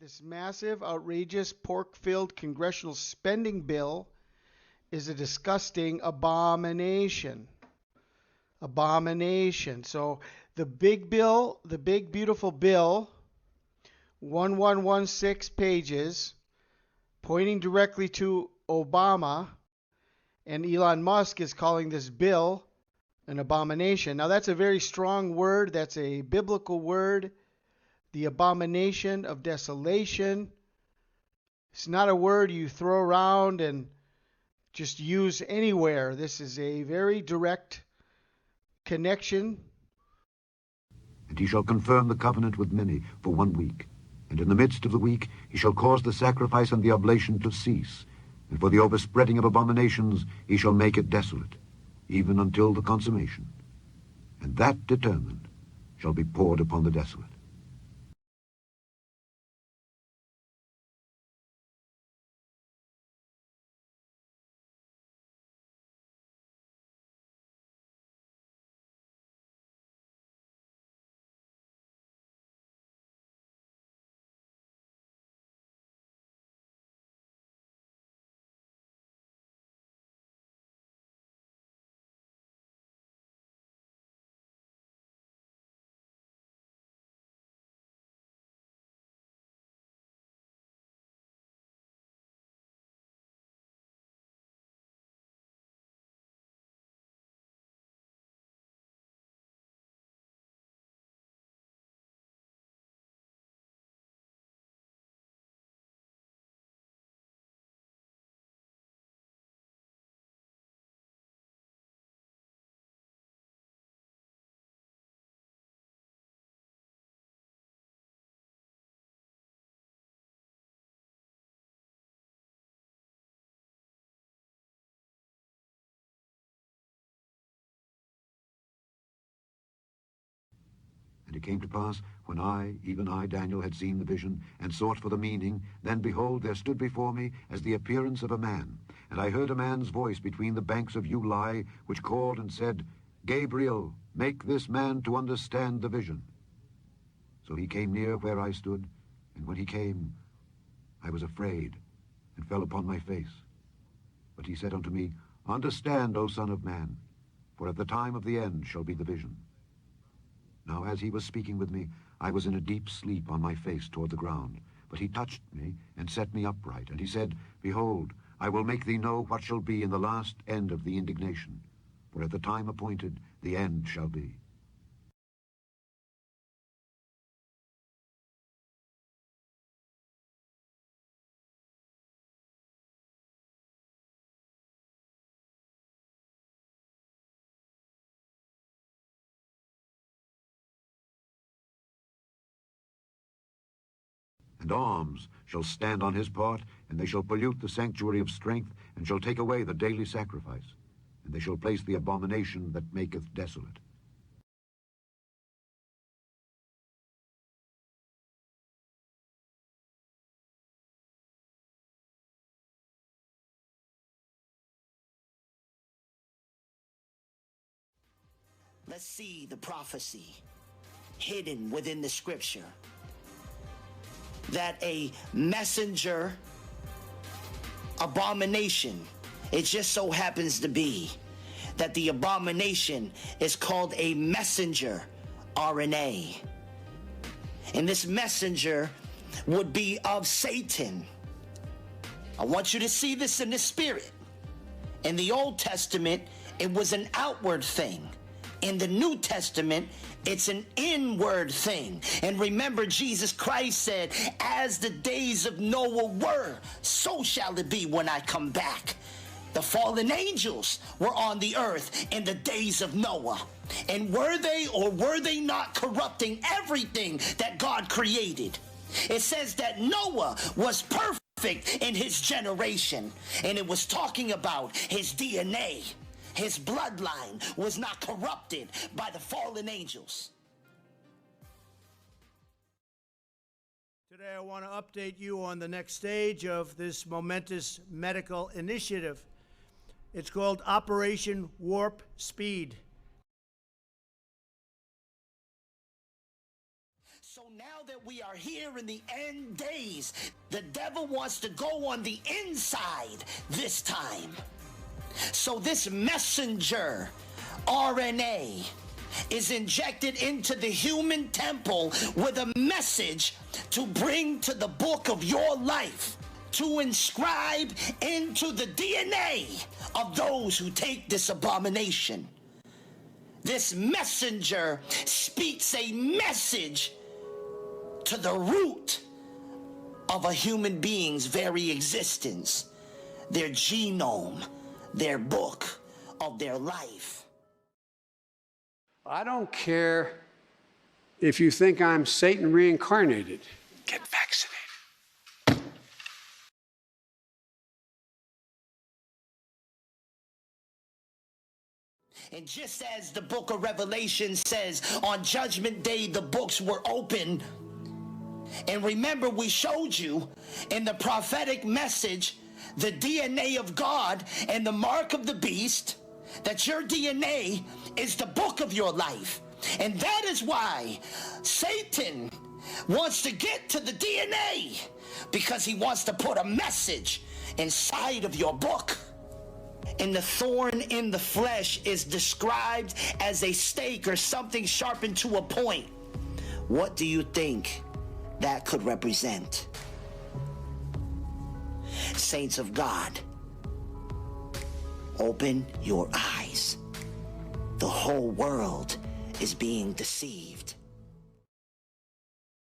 This massive, outrageous, pork-filled congressional spending bill is a disgusting abomination. Abomination. So the big bill, the big beautiful bill, 1116 pages, pointing directly to Obama, and Elon Musk is calling this bill an abomination. Now that's a very strong word. That's a biblical word. The abomination of desolation. It's not a word you throw around and just use anywhere. This is a very direct connection. And he shall confirm the covenant with many for 1 week. And in the midst of the week he shall cause the sacrifice and the oblation to cease. And for the overspreading of abominations he shall make it desolate, even until the consummation. And that determined shall be poured upon the desolate. And it came to pass, when I, even I, Daniel, had seen the vision, and sought for the meaning, then, behold, there stood before me as the appearance of a man. And I heard a man's voice between the banks of Ulai, which called and said, Gabriel, make this man to understand the vision. So he came near where I stood, and when he came, I was afraid, and fell upon my face. But he said unto me, Understand, O Son of Man, for at the time of the end shall be the vision. Now as he was speaking with me, I was in a deep sleep on my face toward the ground. But he touched me, and set me upright. And he said, Behold, I will make thee know what shall be in the last end of the indignation. For at the time appointed, the end shall be. And arms shall stand on his part, and they shall pollute the sanctuary of strength, and shall take away the daily sacrifice, and they shall place the abomination that maketh desolate. Let's see the prophecy hidden within the scripture. That a messenger abomination, it just so happens to be that the abomination is called a messenger RNA. And this messenger would be of Satan. I want you to see this in the spirit. In the Old Testament, it was an outward thing. In the New Testament, it's an inward thing. And remember, Jesus Christ said, as the days of Noah were, so shall it be when I come back. The fallen angels were on the earth in the days of Noah. And were they or were they not corrupting everything that God created? It says that Noah was perfect in his generation. And it was talking about his DNA. His bloodline was not corrupted by the fallen angels. Today I want to update you on the next stage of this momentous medical initiative. It's called Operation Warp Speed. So now that we are here in the end days, the devil wants to go on the inside this time. So this messenger RNA is injected into the human temple with a message to bring to the book of your life, to inscribe into the DNA of those who take this abomination. This messenger speaks a message to the root of a human being's very existence, their genome, their book of their life. I don't care if you think I'm Satan reincarnated. Get vaccinated. And just as the book of Revelation says, on Judgment Day, the books were open. And remember, we showed you in the prophetic message, the DNA of God and the mark of the beast, that your DNA is the book of your life. And that is why Satan wants to get to the DNA, because he wants to put a message inside of your book. And the thorn in the flesh is described as a stake or something sharpened to a point. What do you think that could represent? Saints of God, open your eyes. The whole world is being deceived.